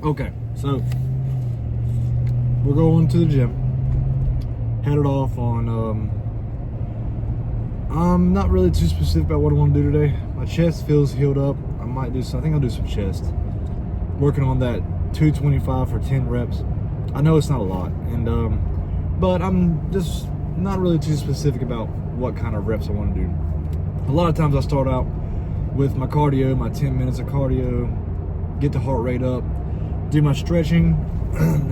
Okay, so we're going to the gym. Headed off on, I'm not really too specific about what I want to do today. My chest feels healed up. I might do some, I think I'll do some chest. Working on that 225 for 10 reps. I know it's not a lot, and but I'm just not really too specific about what kind of reps I want to do. A lot of times I start out with my cardio, my 10 minutes of cardio, get the heart rate up, do my stretching,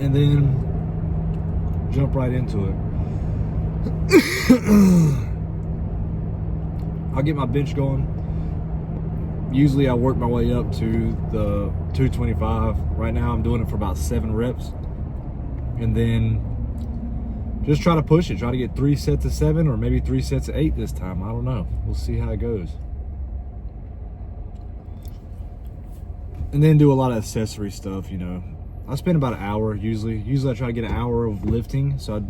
and then jump right into it. I'll get my bench going. Usually I work my way up to the 225. Right now I'm doing it for about 7 reps. And then just try to push it. Try to get 3 sets of 7 or maybe 3 sets of 8 this time. I don't know. We'll see how it goes. And then do a lot of accessory stuff, you know. I spend about an hour usually. Usually I try to get an hour of lifting. So I,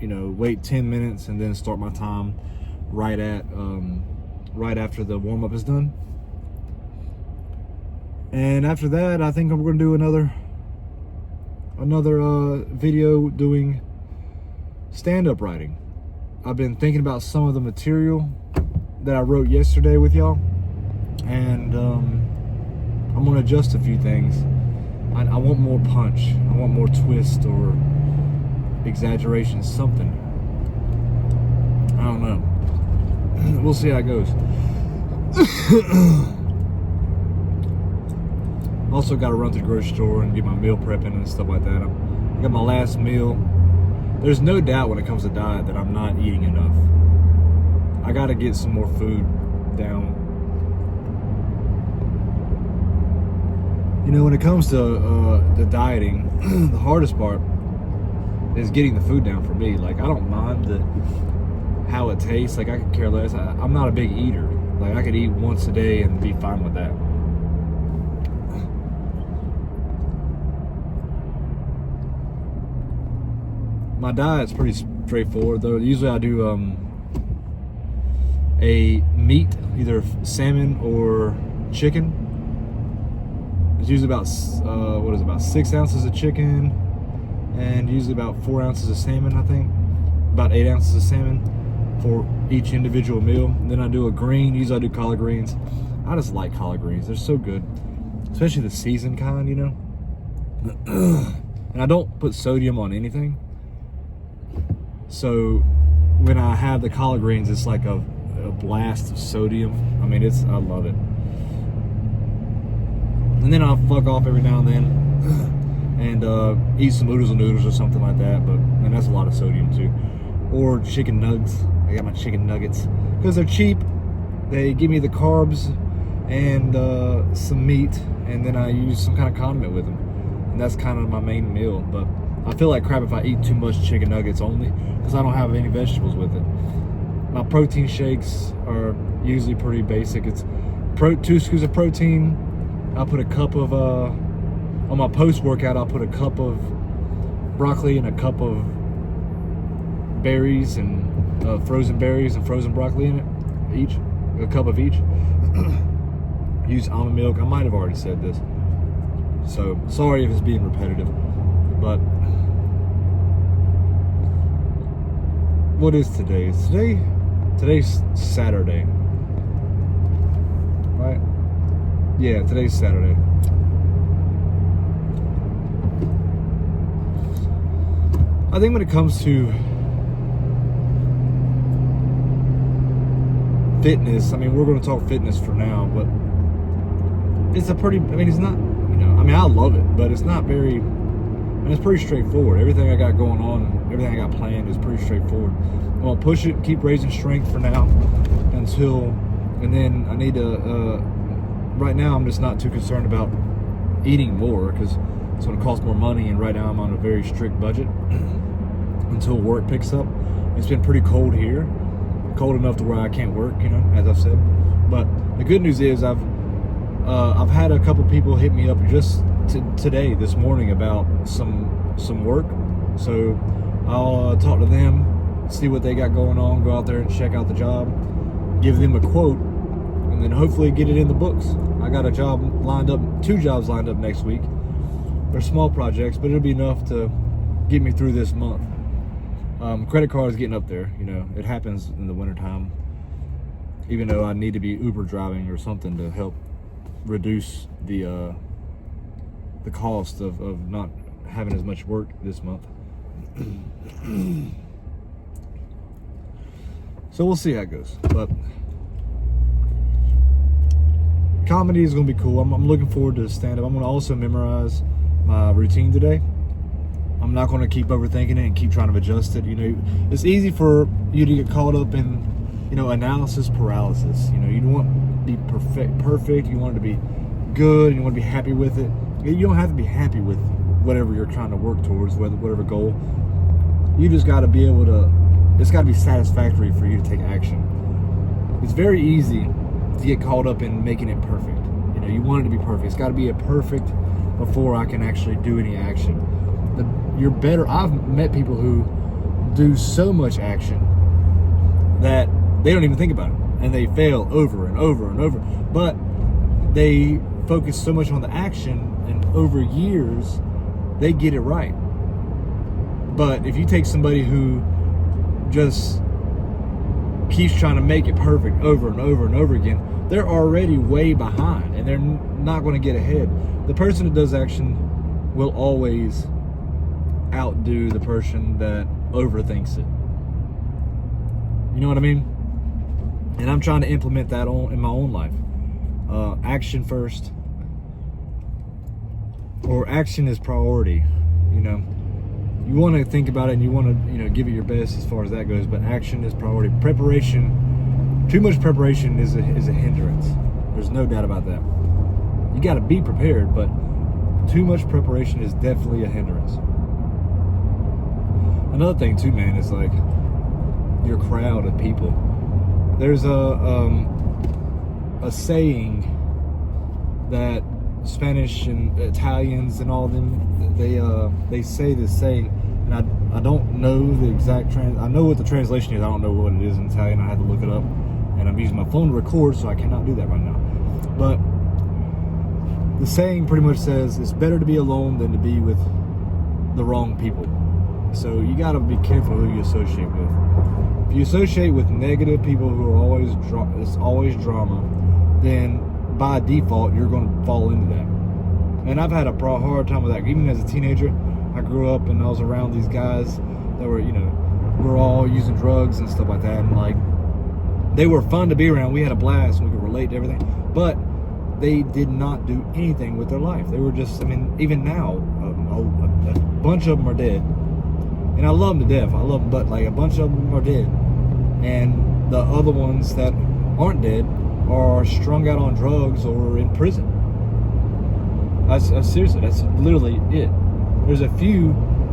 wait 10 minutes and then start my time right after the warm-up is done. And after that, I think I'm going to do another video doing stand-up writing. I've been thinking about some of the material that I wrote yesterday with y'all, and I'm going to adjust a few things. I want more punch. I want more twist or exaggeration, something. I don't know. We'll see how it goes. Also got to run to the grocery store and get my meal prepping and stuff like that. I got my last meal. There's no doubt when it comes to diet that I'm not eating enough. I got to get some more food down. When it comes to the dieting, the hardest part is getting the food down for me. Like, I don't mind how it tastes. Like, I could care less. I'm not a big eater. Like, I could eat once a day and be fine with that. My diet's pretty straightforward though. Usually I do a meat, either salmon or chicken. It's usually about about 6 ounces of chicken and usually about 4 ounces of salmon, I think. About 8 ounces of salmon for each individual meal. And then I do a green. Usually I do collard greens. I just like collard greens. They're so good, especially the seasoned kind, And I don't put sodium on anything. So when I have the collard greens, it's like a blast of sodium. I mean, I love it. And then I'll fuck off every now and then and eat some oodles and noodles or something like that. And that's a lot of sodium too. Or chicken nuggets. I got my chicken nuggets because they're cheap. They give me the carbs and some meat, and then I use some kind of condiment with them. And that's kind of my main meal. But I feel like crap if I eat too much chicken nuggets only, because I don't have any vegetables with it. My protein shakes are usually pretty basic. It's 2 scoops of protein. I'll put a cup of, on my post-workout, I'll put a cup of broccoli and a cup of berries and frozen berries and frozen broccoli in it, each. A cup of each. Use almond milk. I might have already said this. So, sorry if it's being repetitive. But what is today? Today's Saturday, right? Yeah, today's Saturday. I think when it comes to fitness, I mean, we're going to talk fitness for now, but it's it's not, I love it, but it's not very. And it's pretty straightforward. Everything I got going on, everything I got planned is pretty straightforward. I'm gonna push it, keep raising strength for now and then I need to, right now I'm just not too concerned about eating more because it's gonna cost more money, and right now I'm on a very strict budget until work picks up. It's been pretty cold here. Cold enough to where I can't work, as I've said. But the good news is I've had a couple people hit me up just today, this morning, about some work. So I'll talk to them, see what they got going on, go out there and check out the job, give them a quote, and then hopefully get it in the books. I got a job lined up, 2 jobs lined up next week. They're small projects, but it'll be enough to get me through this month. Credit card is getting up there. You know, it happens in the wintertime. Even though I need to be Uber driving or something to help reduce the cost of not having as much work this month. So we'll see how it goes. But comedy is going to be cool. I'm looking forward to stand-up. I'm going to also memorize my routine today. I'm not going to keep overthinking it and keep trying to adjust it. You know, it's easy for you to get caught up in, you know, analysis paralysis. You know, you don't want to be perfect. You want it to be good, and you want to be happy with it. You don't have to be happy with whatever you're trying to work towards, whatever goal. You just got to be able to, it's got to be satisfactory for you to take action. It's very easy to get caught up in making it perfect. You know, you want it to be perfect. It's got to be a perfect before I can actually do any action. You're better. I've met people who do so much action that they don't even think about it, and they fail over and over and over. But they focus so much on the action, and over years, they get it right. But if you take somebody who just keeps trying to make it perfect over and over and over again, they're already way behind, and they're not going to get ahead. The person that does action will always outdo the person that overthinks it. You know what I mean? And I'm trying to implement that in my own life. Action first, or action is priority. You know, you want to think about it and you want to, you know, give it your best as far as that goes, but action is priority. Preparation, too much preparation is a hindrance. There's no doubt about that. You got to be prepared, but too much preparation is definitely a hindrance. Another thing too, man, is like your crowd of people. There's a saying that Spanish and Italians and all of them, they say this saying, and I don't know the exact I know what the translation is. I don't know what it is in Italian. I had to look it up, and I'm using my phone to record, so I cannot do that right now. But the saying pretty much says it's better to be alone than to be with the wrong people. So you got to be careful who you associate with. If you associate with negative people who are always always drama, then by default you're going to fall into that. And I've had a hard time with that. Even as a teenager, I grew up and I was around these guys that were, you know, we're all using drugs and stuff like that, and like they were fun to be around. We had a blast. We could relate to everything, but they did not do anything with their life. They were just, I mean, even now, a bunch of them are dead. And I love them to death. I love them, but like a bunch of them are dead. And the other ones that aren't dead are strung out on drugs or in prison. Seriously, that's literally it. There's a few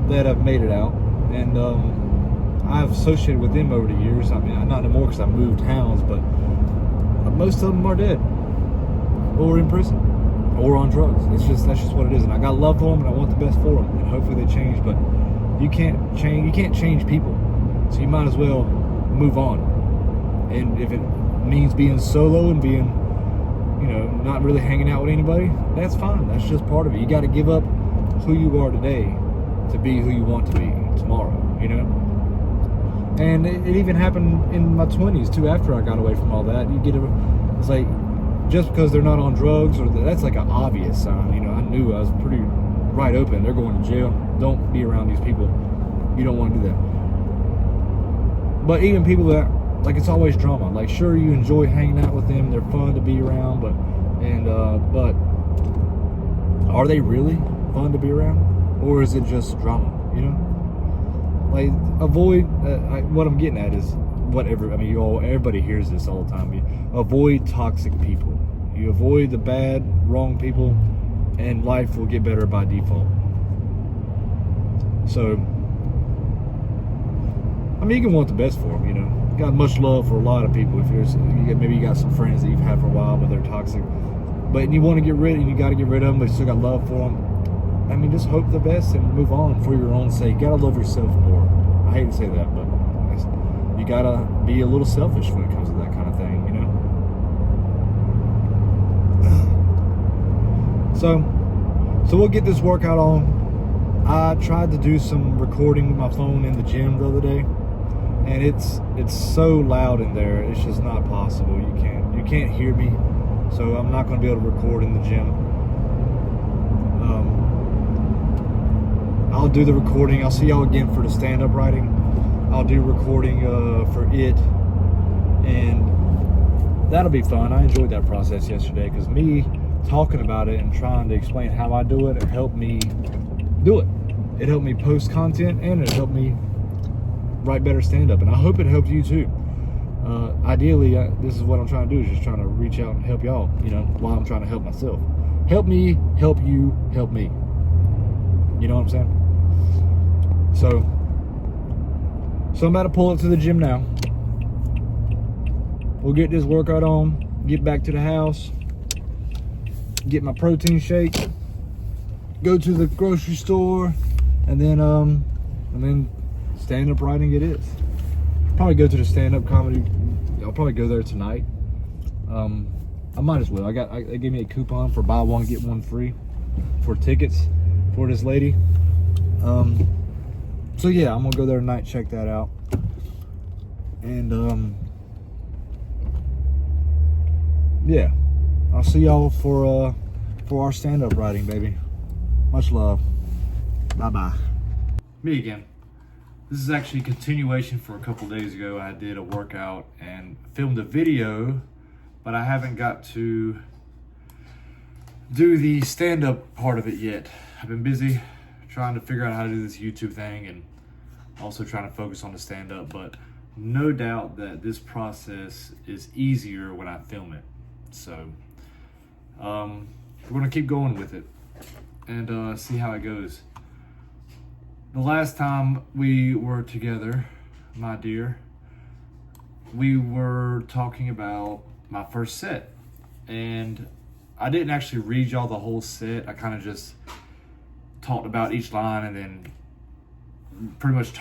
that have made it out, and I've associated with them over the years. I mean, not anymore because I moved towns, but most of them are dead or in prison or on drugs. That's just what it is. And I got love for them, and I want the best for them, and hopefully they change. But you can't change people, so you might as well move on. And if it means being solo and being, you know, not really hanging out with anybody, that's fine. That's just part of it. You got to give up who you are today to be who you want to be tomorrow, you know. And it even happened in my 20s too. After I got away from all that, it's like, just because they're not on drugs, or that's like an obvious sign, you know. I knew I was pretty right open. They're going to jail. Don't be around these people. You don't want to do that. But even people that, like, it's always drama. Like, sure, you enjoy hanging out with them. They're fun to be around, but are they really fun to be around? Or is it just drama, you know? Like, avoid, what I'm getting at is, everybody hears this all the time. You avoid toxic people. You avoid the bad, wrong people, and life will get better by default. So, I mean, you can want the best for them, you know. You got much love for a lot of people. If maybe you got some friends that you've had for a while, but they're toxic. But you want to get rid, and you got to get rid of them, but you still got love for them. I mean, just hope the best and move on for your own sake. You got to love yourself more. I hate to say that, but you got to be a little selfish when it comes to that kind of thing, you know. So So we'll get this workout on. I tried to do some recording with my phone in the gym the other day, and it's so loud in there. It's just not possible. You can't hear me, so I'm not going to be able to record in the gym. I'll do the recording. I'll see y'all again for the stand-up writing. I'll do recording for it, and that'll be fun. I enjoyed that process yesterday because me talking about it and trying to explain how I do it helped me do it. It helped me post content, and it helped me write better stand-up, and I hope it helped you too. Ideally, this is what I'm trying to do, is just trying to reach out and help y'all, while I'm trying to help myself. Help me, help you, help me. You know what I'm saying? So I'm about to pull it to the gym now. We'll get this workout on, get back to the house, get my protein shake, go to the grocery store, and then stand-up writing it is. Probably go to the stand-up comedy. I'll probably go there tonight. I might as well. They gave me a coupon for buy one get one free for tickets for this lady. So yeah, I'm gonna go there tonight, check that out, and yeah, I'll see y'all for our stand-up writing, baby. Much love. Bye bye. Me again. This is actually a continuation for a couple days ago. I did a workout and filmed a video, but I haven't got to do the stand-up part of it yet. I've been busy trying to figure out how to do this YouTube thing and also trying to focus on the stand-up, but no doubt that this process is easier when I film it. So we're gonna keep going with it and see how it goes. The last time we were together, my dear, we were talking about my first set, and I didn't actually read y'all the whole set. I kind of just talked about each line and then pretty much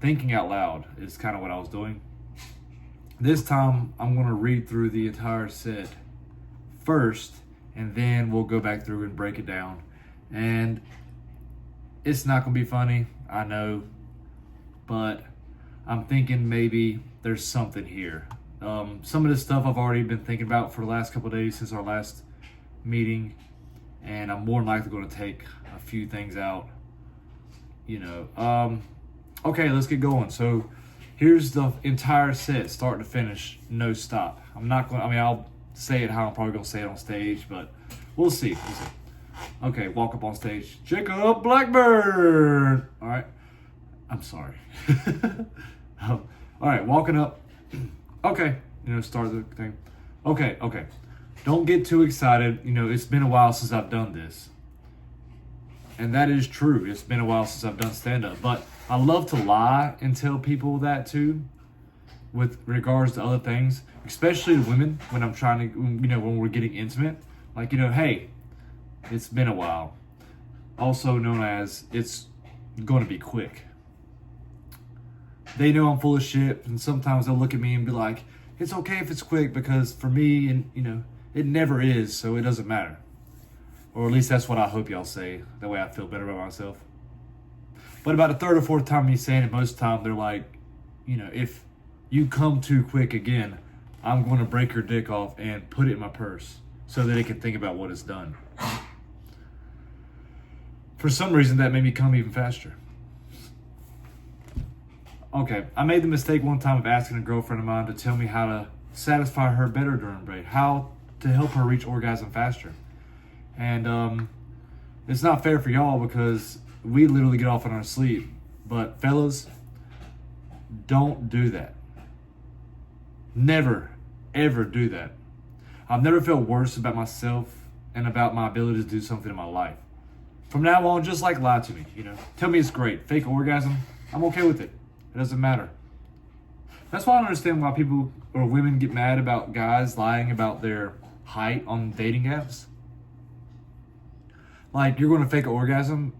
thinking out loud is kind of what I was doing. This time I'm going to read through the entire set first, and then we'll go back through and break it down. And it's not going to be funny, I know, but I'm thinking maybe there's something here. Some of this stuff I've already been thinking about for the last couple of days since our last meeting, and I'm more than likely going to take a few things out. Okay, let's get going. So here's the entire set, start to finish, no stop. I'll say it how I'm probably going to say it on stage, but we'll see. Okay, walk up on stage. Jacob Blackburn. All right. I'm sorry. All right, walking up. Okay, start the thing. Okay. Don't get too excited. It's been a while since I've done this. And that is true. It's been a while since I've done stand-up. But I love to lie and tell people that too, with regards to other things, especially to women when I'm trying to, when we're getting intimate. Like, hey, it's been a while. Also known as, it's going to be quick. They know I'm full of shit, and sometimes they'll look at me and be like, it's okay if it's quick, because for me, and it never is, so it doesn't matter. Or at least that's what I hope y'all say. That way I feel better about myself. But about the third or fourth time me saying it, most of the time they're like, if you come too quick again, I'm going to break your dick off and put it in my purse so that it can think about what it's done. For some reason, that made me come even faster. Okay, I made the mistake one time of asking a girlfriend of mine to tell me how to satisfy her better during break, how to help her reach orgasm faster. And it's not fair for y'all because we literally get off in our sleep. But fellas, don't do that. Never, ever do that. I've never felt worse about myself and about my ability to do something in my life. From now on, just lie to me, Tell me it's great. Fake orgasm, I'm okay with it. It doesn't matter. That's why I don't understand why people or women get mad about guys lying about their height on dating apps. Like, you're going to fake an orgasm,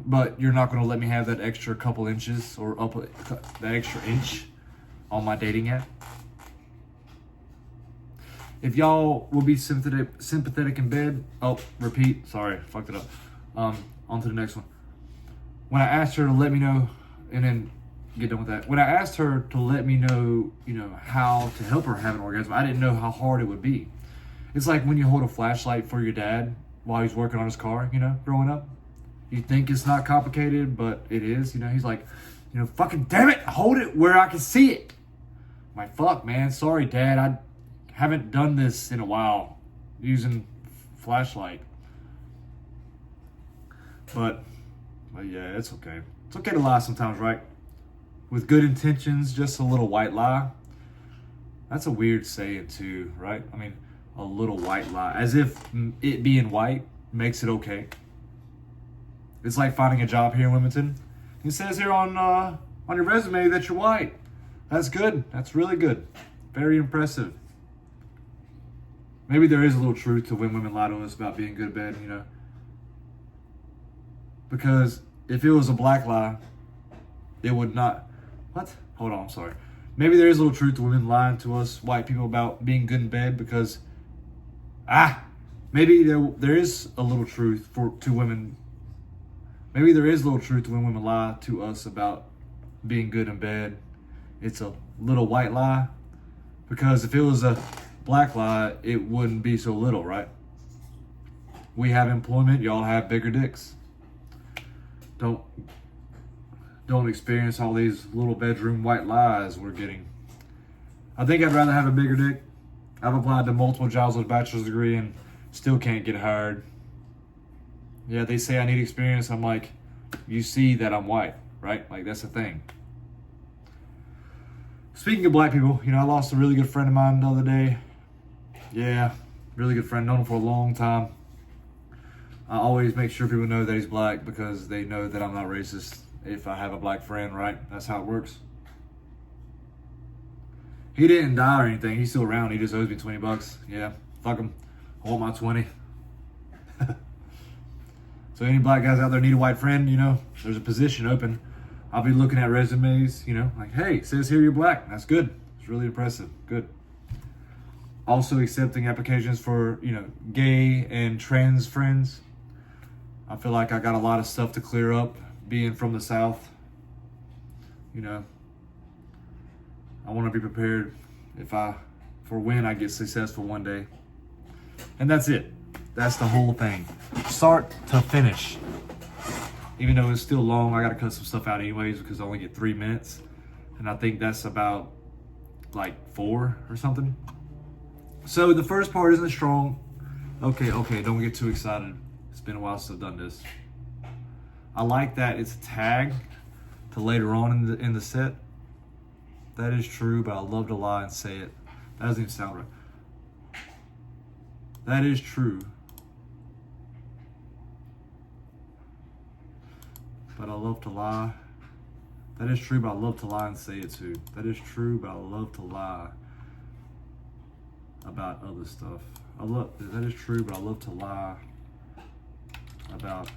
but you're not going to let me have that extra couple inches or that extra inch on my dating app. If y'all will be sympathetic in bed, repeat, sorry, fucked it up. On to the next one. When I asked her to let me know, and then get done with that. When I asked her to let me know, how to help her have an orgasm, I didn't know how hard it would be. It's like when you hold a flashlight for your dad while he's working on his car, growing up. You think it's not complicated, but it is. He's like, fucking damn it, hold it where I can see it. I'm like, fuck, man, sorry, Dad, I haven't done this in a while using flashlight. But yeah, it's okay. It's okay to lie sometimes, right? With good intentions, just a little white lie. That's a weird saying too, right? I mean, a little white lie, as if it being white makes it okay. It's like finding a job here in Wilmington. It says here on your resume that you're white. That's good. That's really good. Very impressive. Maybe there is a little truth to when women lie to us about being good at bed, Because if it was a black lie, it would not. What? Hold on, I'm sorry. Maybe there is a little truth to women lying to us, white people, about being good in bed because, maybe there is a little truth to women. Maybe there is a little truth to when women lie to us about being good in bed. It's a little white lie. Because if it was a black lie, it wouldn't be so little, right? We have employment, y'all have bigger dicks. Don't experience all these little bedroom white lies we're getting. I think I'd rather have a bigger dick. I've applied to multiple jobs with a bachelor's degree and still can't get hired. Yeah, they say I need experience. I'm like, you see that I'm white, right? Like, that's the thing. Speaking of black people, I lost a really good friend of mine the other day. Yeah, really good friend, known him for a long time. I always make sure people know that he's black because they know that I'm not racist if I have a black friend, right? That's how it works. He didn't die or anything. He's still around. He just owes me $20. Yeah, fuck him. I want my 20. So any black guys out there need a white friend, there's a position open. I'll be looking at resumes, like, hey, it says here you're black. That's good. It's really impressive. Good. Also accepting applications for, gay and trans friends. I feel like I got a lot of stuff to clear up being from the South. I want to be prepared for when I get successful one day. And that's it. That's the whole thing. Start to finish. Even though it's still long, I got to cut some stuff out anyways because I only get 3 minutes. And I think that's about like 4 or something. So the first part isn't strong. Okay, don't get too excited. It's been a while since I've done this. I like that it's a tag to later on in the set. That is true, but I love to lie and say it. That doesn't even sound right. That is true. But I love to lie. That is true, but I love to lie and say it too. That is true, but I love to lie about other stuff. That is true, but I love to lie about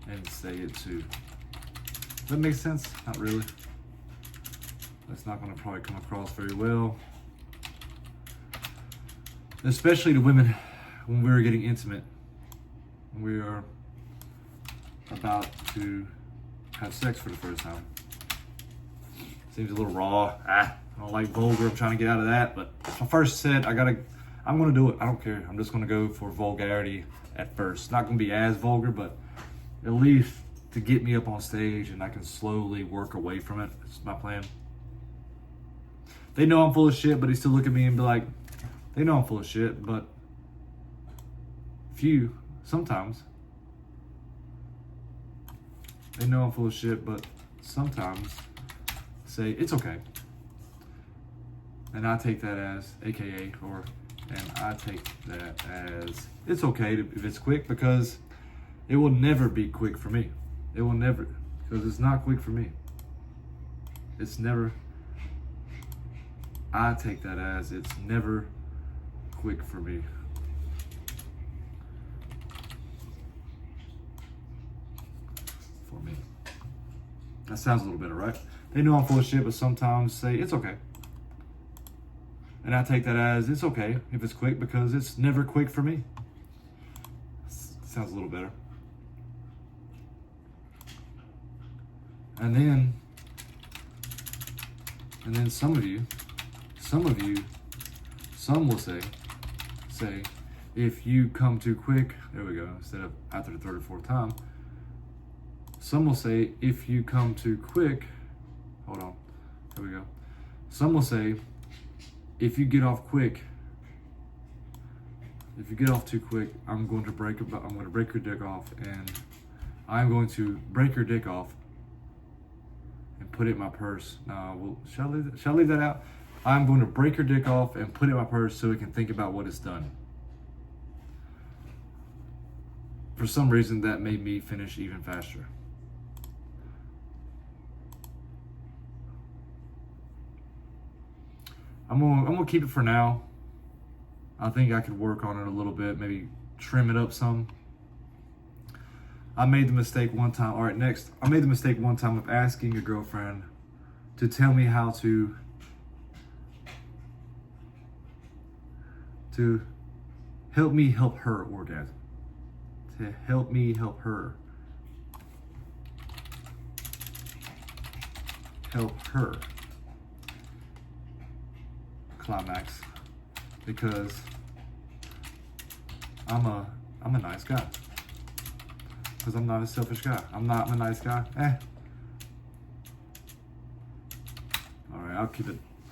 and say it too. Does that make sense? Not really. That's not going to probably come across very well. Especially to women when we're getting intimate. When we are about to have sex for the first time. Seems a little raw. I don't like vulgar. I'm trying to get out of that. But my first set, I'm going to do it. I don't care. I'm just going to go for vulgarity at first. Not going to be as vulgar, but at least to get me up on stage and I can slowly work away from it. That's my plan. They know I'm full of shit, but they still look at me and be like, they know I'm full of shit, but sometimes. They know I'm full of shit, but sometimes say, it's okay. And I take that as, AKA, and I take that as, it's okay if it's quick because it will never be quick for me. It will never, because it's not quick for me. It's never, I take that as, it's never quick for me. For me. That sounds a little better, right? They know I'm full of shit, but sometimes say, it's okay. And I take that as it's okay if it's quick because it's never quick for me. Sounds a little better. And then some will say, if you come too quick, there we go, instead of after the third or fourth time, some will say, if you come too quick, hold on, there we go. Some will say, if you get off quick, if you get off too quick, I'm going to break your dick off, and I'm going to break your dick off and put it in my purse. Shall I leave that out? I'm going to break your dick off and put it in my purse so it can think about what it's done. For some reason, that made me finish even faster. I'm gonna keep it for now. I think I could work on it a little bit, maybe trim it up some. I made the mistake one time. All right, next. I made the mistake one time of asking a girlfriend to tell me how to help me help her orgasm. To help me help her. Help her climax, because I'm a nice guy. Because I'm not a selfish guy. I'm not a nice guy. All right,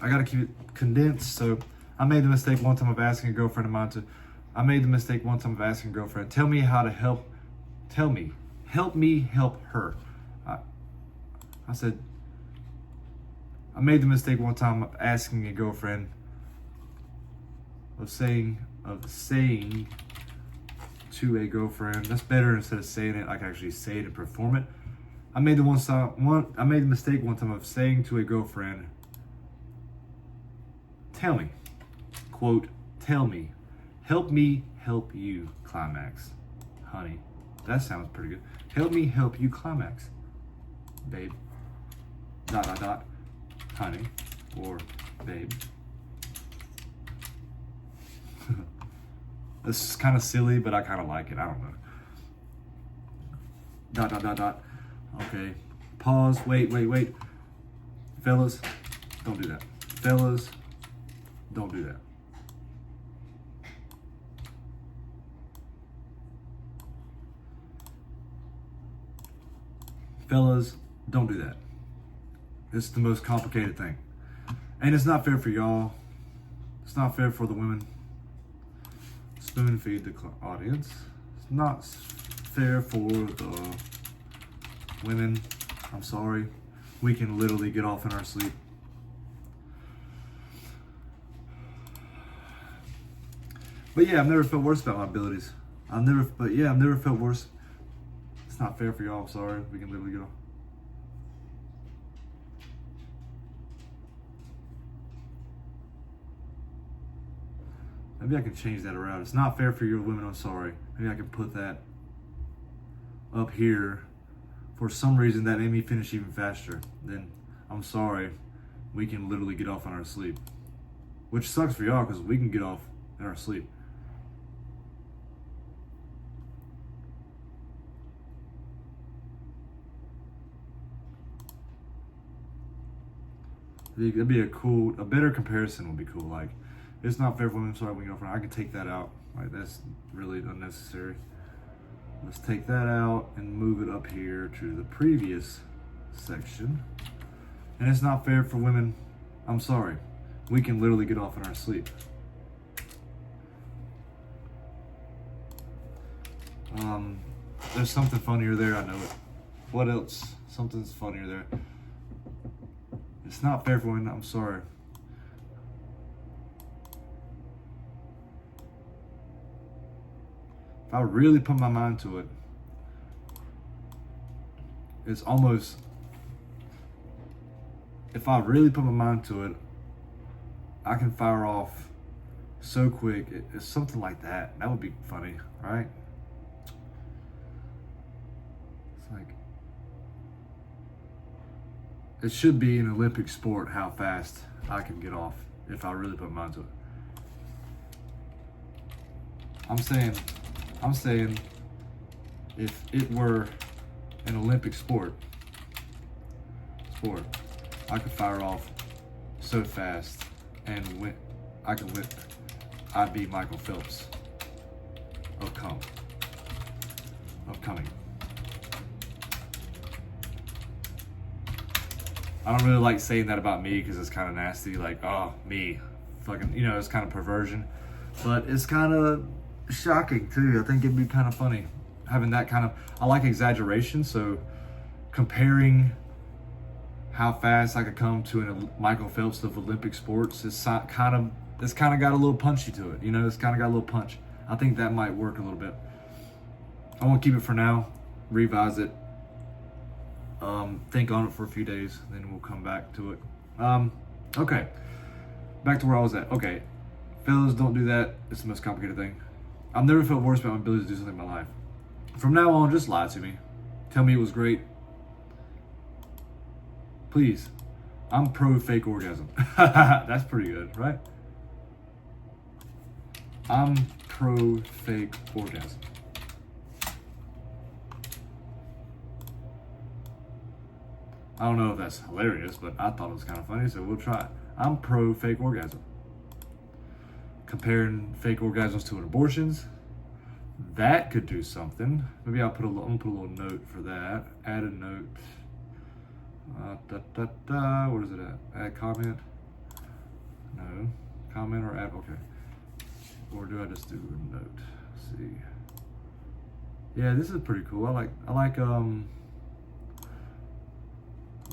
I gotta keep it condensed. So I made the mistake one time of asking a girlfriend of mine tell me how to help me help her. I made the mistake one time of asking a girlfriend of saying to a girlfriend. That's better instead of saying it. I can actually say it and perform it. I made the mistake one time of saying to a girlfriend, tell me, quote, tell me, help me help you climax, honey. That sounds pretty good. Help me help you climax, babe. ... honey, or babe. This is kind of silly, but I kind of like it. I don't know. ... Okay. Pause. Wait. Fellas, don't do that. Fellas, don't do that. Fellas, don't do that. It's the most complicated thing. And it's not fair for y'all. It's not fair for the women. Spoon feed the audience. It's not fair for the women. I'm sorry. We can literally get off in our sleep. But yeah, I've never felt worse about my abilities. I've never felt worse. It's not fair for y'all. I'm sorry. We can literally get off. Maybe I can change that around. It's not fair for your women, I'm sorry. Maybe I can put that up here. For some reason, that made me finish even faster. Then, I'm sorry, we can literally get off in our sleep. Which sucks for y'all, because we can get off in our sleep. That'd be a better comparison would be cool. Like, it's not fair for women, sorry, we can go for it. I can take that out. Like, that's really unnecessary. Let's take that out and move it up here to the previous section. And it's not fair for women, I'm sorry. We can literally get off in our sleep. There's something funnier there, I know it. What else? Something's funnier there. It's not fair for women, I'm sorry. If I really put my mind to it, it's almost, if I really put my mind to it, I can fire off so quick. It's something like that. That would be funny, right? It's like, it should be an Olympic sport how fast I can get off if I really put my mind to it. I'm saying if it were an Olympic sport, I could fire off so fast and I'd be Michael Phelps of coming. I don't really like saying that about me because it's kind of nasty, like, oh, me, fucking, you know, it's kind of perversion, but it's kind of shocking too. I think it'd be kind of funny having that kind of, I like exaggeration, so comparing how fast I could come to a Michael Phelps of Olympic sports is kind of got a little punchy to it, you know, it's kind of got a little punch. I think that might work a little bit. I won't keep it for now, revise it, think on it for a few days, then we'll come back to it. Okay, back to where I was at. Okay, fellas, don't do that. It's the most complicated thing. I've never felt worse about my ability to do something in my life. From now on, just lie to me. Tell me it was great. Please. I'm pro fake orgasm. That's pretty good, right? I'm pro fake orgasm. I don't know if that's hilarious, but I thought it was kind of funny, so we'll try it. I'm pro fake orgasm. Comparing fake orgasms to abortions, that could do something. Maybe I'm gonna put a little note for that. Add a note. What is it at? Add comment? No. Comment or add? Okay. Or do I just do a note? Let's see. Yeah, this is pretty cool. I like oh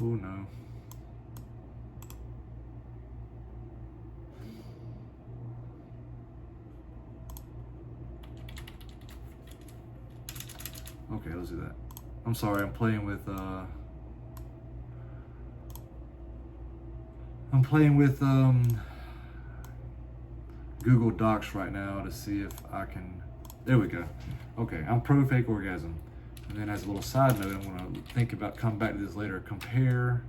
no. Okay, let's do that. I'm sorry, I'm playing with Google Docs right now to see if I can. There we go. Okay, I'm pro fake orgasm. And then as a little side note, I'm gonna think about, come back to this later. Compare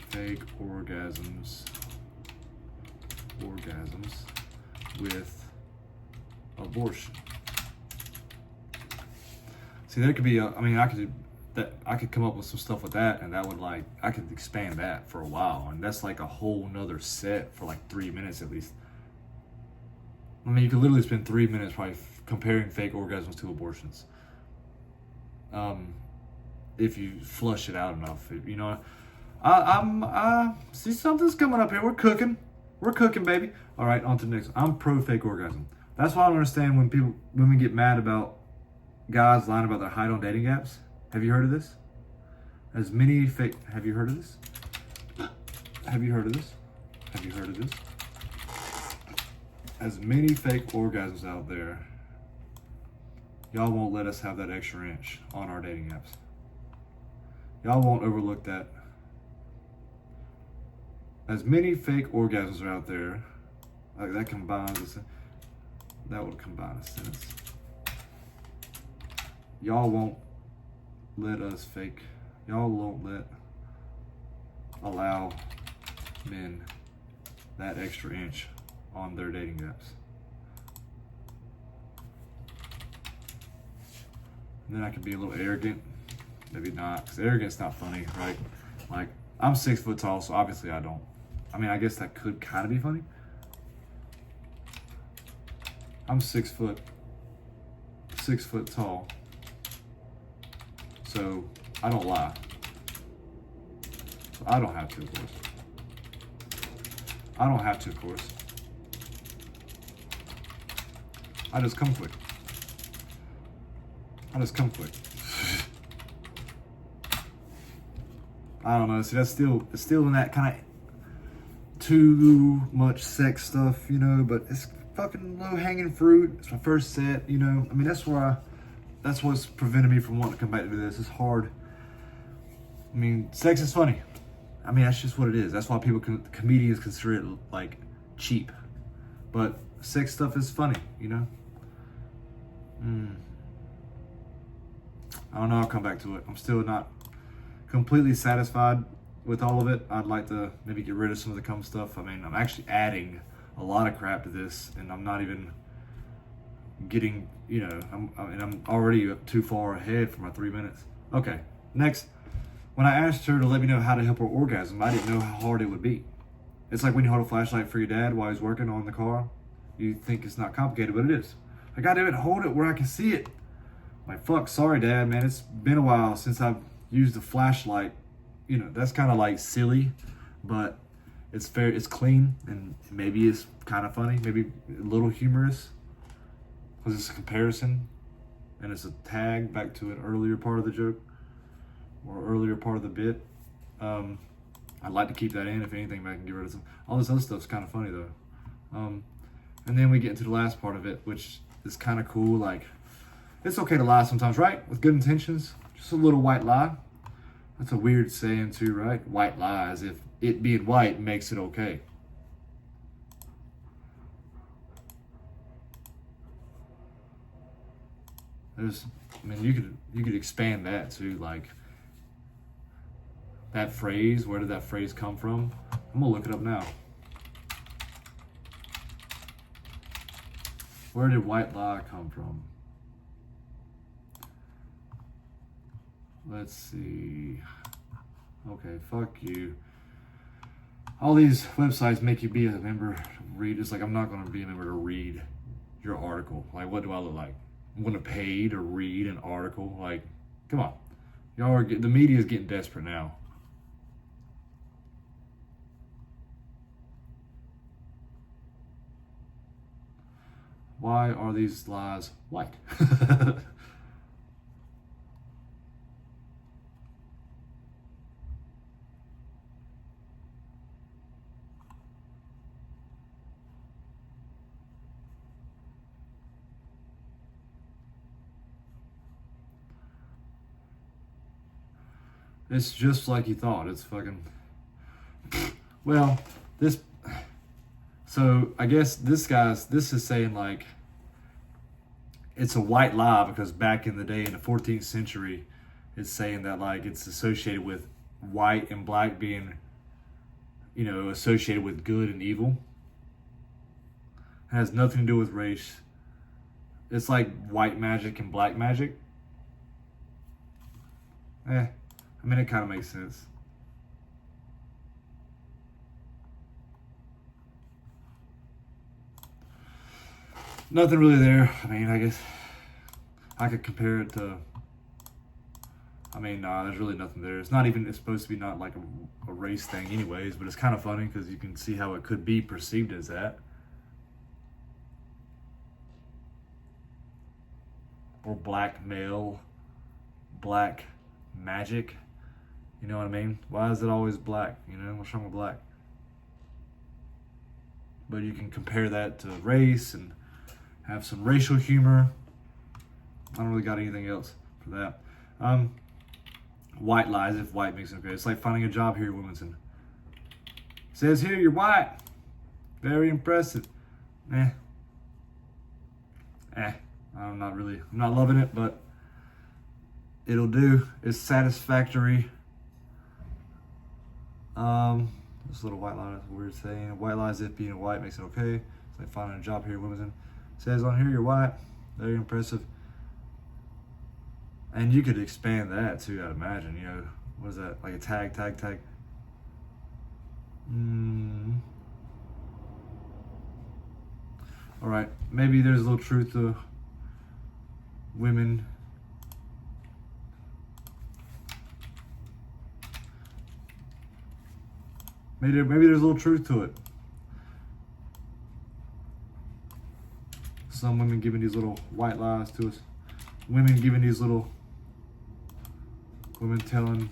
fake orgasms with abortion. See, there could be I could come up with some stuff with that, and that would I could expand that for a while, and that's like a whole nother set for like 3 minutes at least. I mean, you could literally spend 3 minutes probably comparing fake orgasms to abortions. If you flush it out enough, you know. I see something's coming up here. We're cooking, baby. All right, on to the next. I'm pro fake orgasm. That's why I don't understand when women get mad about guys lying about their height on dating apps. Have you heard of this? Have you heard of this? Have you heard of this? Have you heard of this? As many fake orgasms out there, y'all won't let us have that extra inch on our dating apps. Y'all won't overlook that. As many fake orgasms are out there, like that would combine a sentence. Y'all won't allow men that extra inch on their dating apps. And then I could be a little arrogant, maybe not, because arrogant's not funny, right? Like, I'm 6 foot tall, so obviously I don't. I mean, I guess that could kind of be funny. I'm 6 foot tall, so I don't lie. So I don't have to, of course. I just come quick. I don't know. See, it's still in that kind of too much sex stuff, you know. But it's fucking low hanging fruit. It's my first set, you know. I mean, that's what's prevented me from wanting to come back to do this. It's hard. I mean, sex is funny. I mean, that's just what it is. That's why comedians consider it like cheap. But sex stuff is funny, you know. I don't know. I'll come back to it. I'm still not completely satisfied with all of it. I'd like to maybe get rid of some of the cum stuff. I mean, I'm actually adding a lot of crap to this, and I'm not even getting, you know, I'm already too far ahead for my 3 minutes. Okay, next. When I asked her to let me know how to help her orgasm, I didn't know how hard it would be. It's like when you hold a flashlight for your dad while he's working on the car. You think it's not complicated, but it is. Like, goddamn it, hold it where I can see it. Like, fuck, sorry, Dad, man. It's been a while since I've used a flashlight. You know, that's kind of like silly, but it's fair, it's clean, and maybe it's kind of funny, maybe a little humorous, because it's a comparison, and it's a tag back to an earlier part of the joke, or earlier part of the bit. I'd like to keep that in, if anything, but I can get rid of some. All this other stuff's kind of funny, though. And then we get into the last part of it, which is kind of cool. Like, it's okay to lie sometimes, right? With good intentions. Just a little white lie. That's a weird saying too, right? White lie, as if it being white makes it okay. There's, I mean, you could expand that too, like that phrase. Where did that phrase come from? I'm gonna look it up now. Where did white lie come from? Let's see. Okay, fuck you. All these websites make you be a member to read. It's like, I'm not going to be a member to read your article. Like, what do I look like? I'm going to pay to read an article? Like, come on. Y'all are the media is getting desperate now. Why are these lies white? It's just like you thought. It's fucking... Well, this... So, I guess this is saying, like, it's a white lie because back in the day, in the 14th century, it's saying that, like, it's associated with white and black being, you know, associated with good and evil. It has nothing to do with race. It's like white magic and black magic. I mean, it kind of makes sense. Nothing really there. I mean, I guess I could compare it to... I mean, nah, there's really nothing there. It's not even... It's supposed to be not like a race thing anyways, but it's kind of funny because you can see how it could be perceived as that. Or black male, black magic. You know what I mean? Why is it always black? You know, what's wrong with black? But you can compare that to race and have some racial humor. I don't really got anything else for that. White lies, if white makes it okay. It's like finding a job here, Wilmington. Says here, you're white. Very impressive. I'm not loving it, but it'll do. It's satisfactory. This little white lie is a weird saying. White lies, if being white makes it okay. It's like finding a job here in Wilmington. Says on here, you're white. Very impressive. And you could expand that too, I'd imagine. You know, what is that? Like a tag. All right, maybe there's a little truth to women. Maybe there's a little truth to it. Some women giving these little white lies to us. Women giving these little... Women telling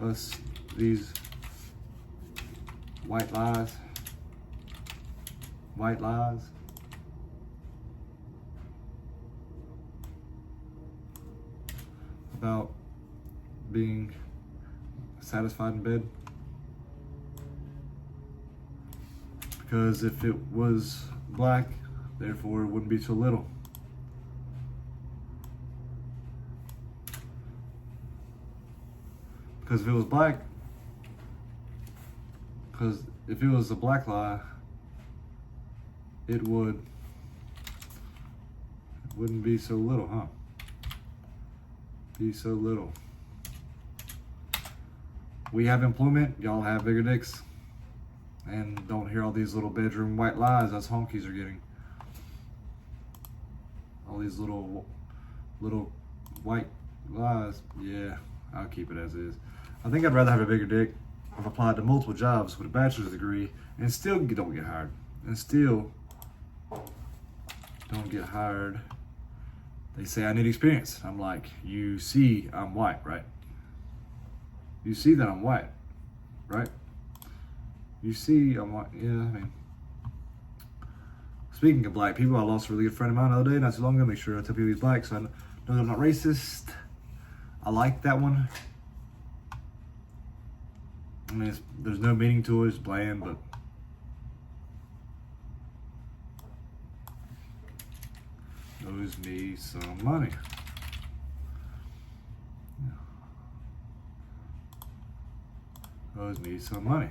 us these white lies. White lies. About being satisfied in bed. Because if it was black, therefore it wouldn't be so little. Because if it was black, Because if it was a black lie, it wouldn't be so little, huh? Be so little. We have employment, y'all have bigger dicks. And don't hear all these little bedroom white lies us honkies are getting. All these little white lies. Yeah, I'll keep it as is. I think I'd rather have a bigger dick. I've applied to multiple jobs with a bachelor's degree and still don't get hired. And still don't get hired. They say I need experience. I'm like, you see I'm white, right? You see that I'm white, right? You see I'm white. Yeah, I mean. Speaking of black people, I lost a really good friend of mine the other day, not too long ago. Make sure I tell people he's black so I know that I'm not racist. I like that one. I mean, there's no meaning to it, it's bland, but owes me some money. Owes me some money.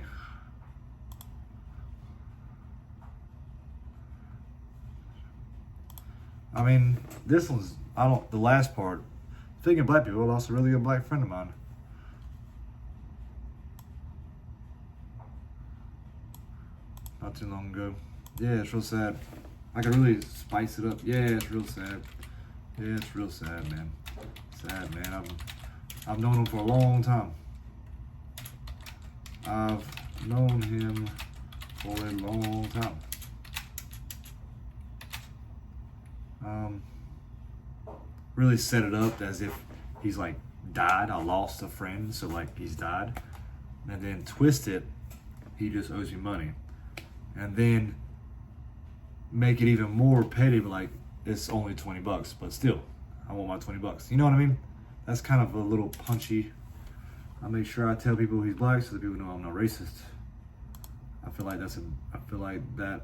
I mean, this one's, the last part, thinking of black people, I lost a really good black friend of mine. Not too long ago. Yeah, it's real sad. I could really spice it up. Yeah, it's real sad. Yeah, it's real sad, man. Sad, man. I've known him for a long time. I've known him for a long time. Really set it up as if he's like died. I lost a friend, so like he's died. And then twist it, he just owes me money. And then make it even more petty, but like it's only $20, but still, I want my $20. You know what I mean? That's kind of a little punchy. I make sure I tell people he's black so that people know I'm not racist. I feel like that.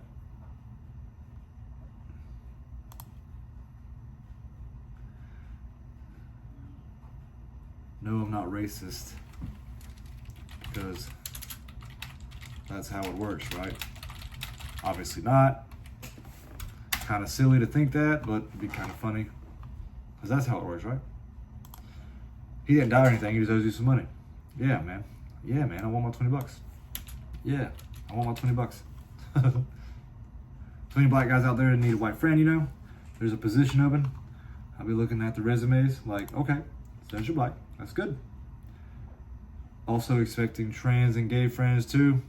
No, I'm not racist because that's how it works, right? Obviously not. Kind of silly to think that, but it'd be kind of funny because that's how it works, right? He didn't die or anything. He just owes you some money. Yeah, man. Yeah, man. I want my $20. Yeah, I want my $20. 20 black guys out there that need a white friend, you know? There's a position open. I'll be looking at the resumes like, okay, says you're black. That's good. Also expecting trans and gay friends too.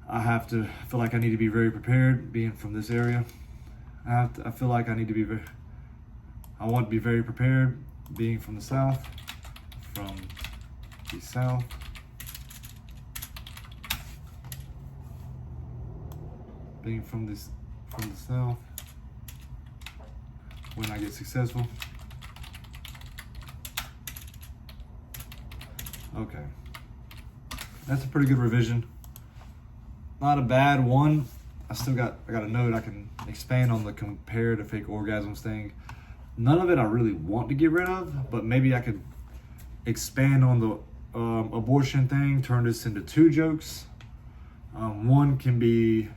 I feel like I need to be very prepared being from this area. I feel like I need to be I want to be very prepared being from the South. Being from the South when I get successful. Okay. That's a pretty good revision. Not a bad one. I got a note I can expand on the comparative fake orgasms thing. None of it I really want to get rid of, but maybe I could expand on the abortion thing, turn this into 2 jokes. One can be,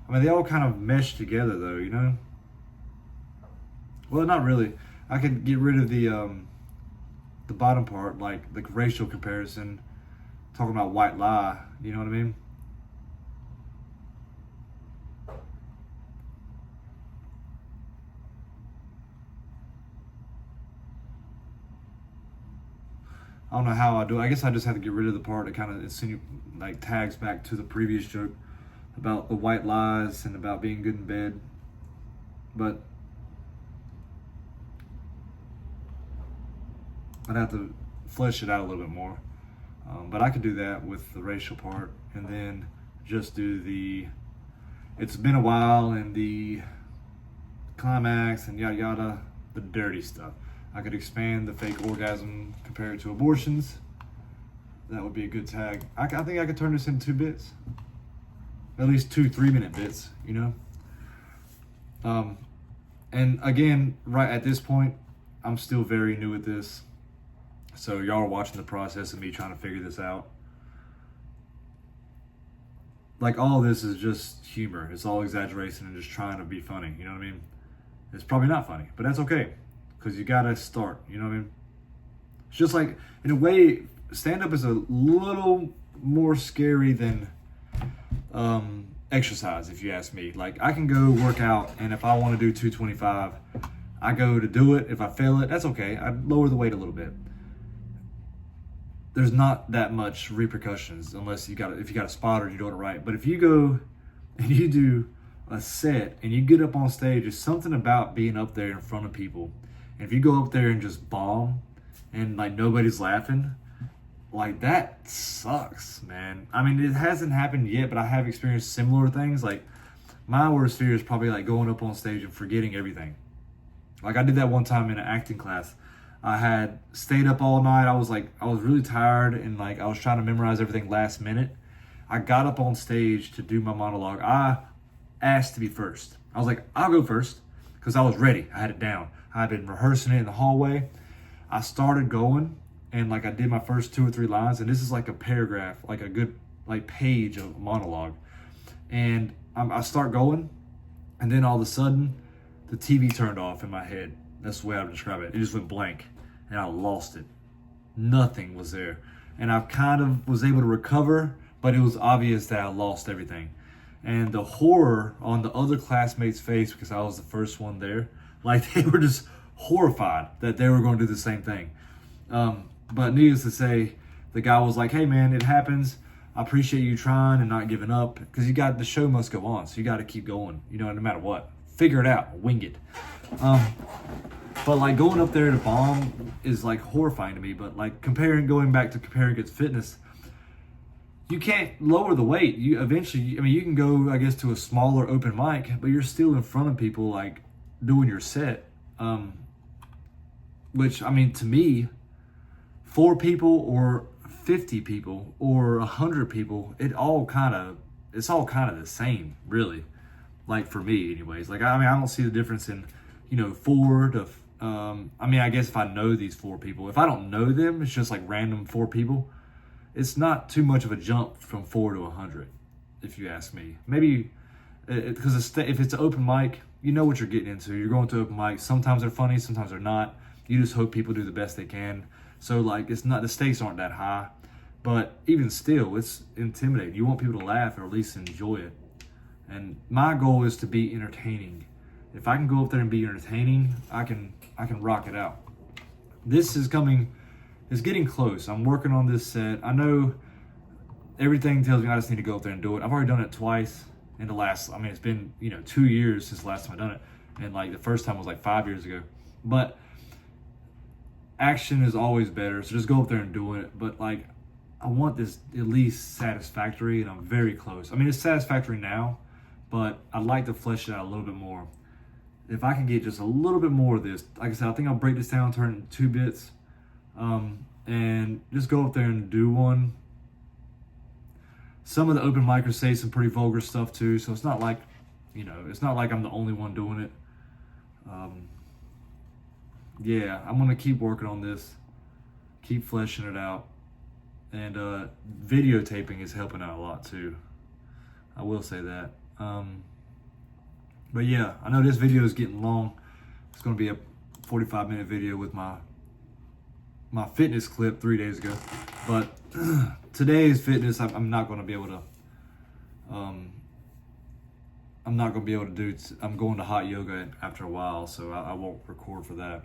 I mean, they all kind of mesh together though, you know? Well, not really. I could get rid of the bottom part, like the racial comparison, talking about white lie, you know what I mean? I don't know how I do it. I guess I just have to get rid of the part that kind of tags back to the previous joke about the white lies and about being good in bed. But I'd have to flesh it out a little bit more. But I could do that with the racial part and then just do the it's been a while and the climax and yada yada, the dirty stuff. I could expand the fake orgasm compared to abortions. That would be a good tag. I think I could turn this into 2 bits. At least 2 3-minute bits, you know? And again, right at this point, I'm still very new at this. So y'all are watching the process of me trying to figure this out. like all this is just humor. It's all exaggeration and just trying to be funny. You know what I mean? It's probably not funny, but that's okay because you gotta start. You know what I mean? It's just like, in a way, stand up is a little more scary than exercise, if you ask me. Like, I can go work out, and if I want to do 225, I go to do it. If I fail it, that's okay. I lower the weight a little bit. There's not that much repercussions unless if you got a spot or you're doing it right. But if you go and you do a set and you get up on stage, there's something about being up there in front of people. And if you go up there and just bomb and like nobody's laughing, like that sucks, man. I mean, it hasn't happened yet, but I have experienced similar things. Like, my worst fear is probably like going up on stage and forgetting everything. Like, I did that one time in an acting class. I had stayed up all night. I was really tired, and like I was trying to memorize everything last minute. I got up on stage to do my monologue. I asked to be first. I was like, I'll go first, because I was ready. I had it down. I had been rehearsing it in the hallway. I started going, and like I did my first 2 or 3 lines, and this is like a paragraph, like a good like page of monologue. And I start going, and then all of a sudden, the TV turned off in my head. That's the way I would describe it. It just went blank, and I lost it. Nothing was there. And I kind of was able to recover, but it was obvious that I lost everything. And the horror on the other classmates' face, because I was the first one there, like they were just horrified that they were going to do the same thing. But needless to say, the guy was like, hey man, it happens. I appreciate you trying and not giving up, because the show must go on. So you got to keep going, no matter what. Figure it out, wing it. But like going up there to bomb is like horrifying to me. But like going back to comparing against fitness, you can't lower the weight. You eventually, you can go, I guess, to a smaller open mic, but you're still in front of people like doing your set. Which, to me, 4 people or 50 people or 100 people, it's all kind of the same, really. Like for me anyways. Like, I don't see the difference in, 4 to, I guess if I know these 4 people, if I don't know them, it's just like random 4 people. It's not too much of a jump from 4 to 100, if you ask me. Maybe, because if it's an open mic, you know what you're getting into. You're going to open mic. Sometimes they're funny, sometimes they're not. You just hope people do the best they can. So like, the stakes aren't that high, but even still, it's intimidating. You want people to laugh or at least enjoy it. And my goal is to be entertaining. If I can go up there and be entertaining, I can rock it out. This is getting close. I'm working on this set. I know everything tells me I just need to go up there and do it. I've already done it twice in the last, it's been, 2 years since the last time I've done it. And like the first time was like 5 years ago. But action is always better. So just go up there and do it. But like, I want this at least satisfactory, and I'm very close. It's satisfactory now, but I'd like to flesh it out a little bit more. If I can get just a little bit more of this, like I said, I think I'll break this down, turn it into 2 bits, and just go up there and do one. Some of the open micers say some pretty vulgar stuff too, so it's not like, it's not like I'm the only one doing it. Yeah, I'm gonna keep working on this, keep fleshing it out, and videotaping is helping out a lot too. I will say that. But yeah, I know this video is getting long. It's going to be a 45-minute video with my fitness clip 3 days ago. But today's fitness, I'm not going to be able to. I'm not going to be able to do. I'm going to hot yoga after a while, so I won't record for that.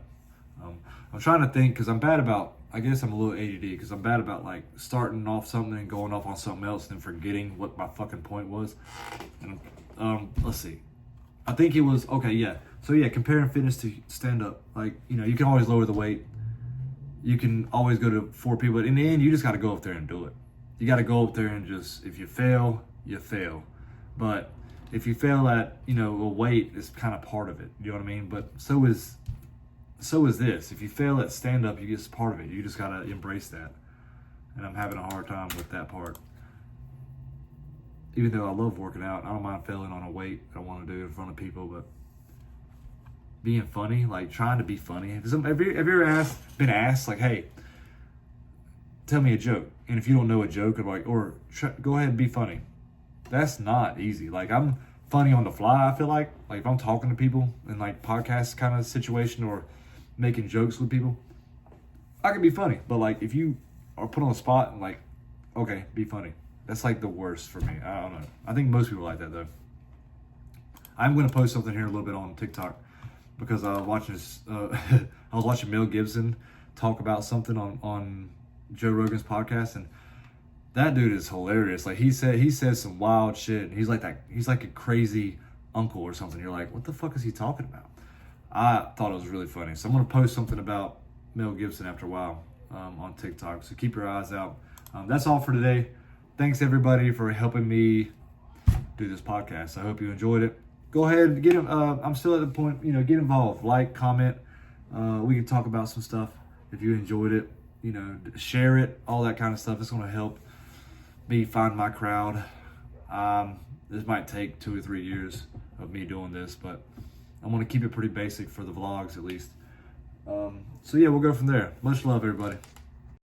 I'm trying to think, because I'm bad about. I guess I'm a little ADD, because I'm bad about like starting off something and going off on something else and then forgetting what my fucking point was. And let's see. I think it was okay. Yeah. So yeah, comparing fitness to stand up, like you can always lower the weight. You can always go to 4 people, but in the end, you just got to go up there and do it. You got to go up there and just, if you fail, you fail. But if you fail at a weight, it's kind of part of it. You know what I mean? But so is this. If you fail at stand up, it's part of it. You just got to embrace that. And I'm having a hard time with that part. Even though I love working out, I don't mind failing on a weight I want to do in front of people, but being funny, like trying to be funny. Have you ever been asked, like, hey, tell me a joke? And if you don't know a joke, go ahead and be funny. that's not easy. Like, I'm funny on the fly, I feel like if I'm talking to people in like podcast kind of situation or making jokes with people, I can be funny. But like, if you are put on the spot and like, okay, be funny, that's like the worst for me. I don't know. I think most people like that though. I'm going to post something here a little bit on TikTok because I was watching this, I was watching Mel Gibson talk about something on Joe Rogan's podcast, and that dude is hilarious. Like, he says some wild shit, and he's like a crazy uncle or something. You're like, what the fuck is he talking about? I thought it was really funny. So I'm going to post something about Mel Gibson after a while on TikTok. So keep your eyes out. That's all for today. Thanks everybody for helping me do this podcast. I hope you enjoyed it. Go ahead and get him. I'm still at the point, get involved, like, comment. We can talk about some stuff if you enjoyed it. Share it, all that kind of stuff. It's going to help me find my crowd. This might take 2 or 3 years of me doing this, but I'm going to keep it pretty basic for the vlogs at least. So yeah, we'll go from there. Much love, everybody.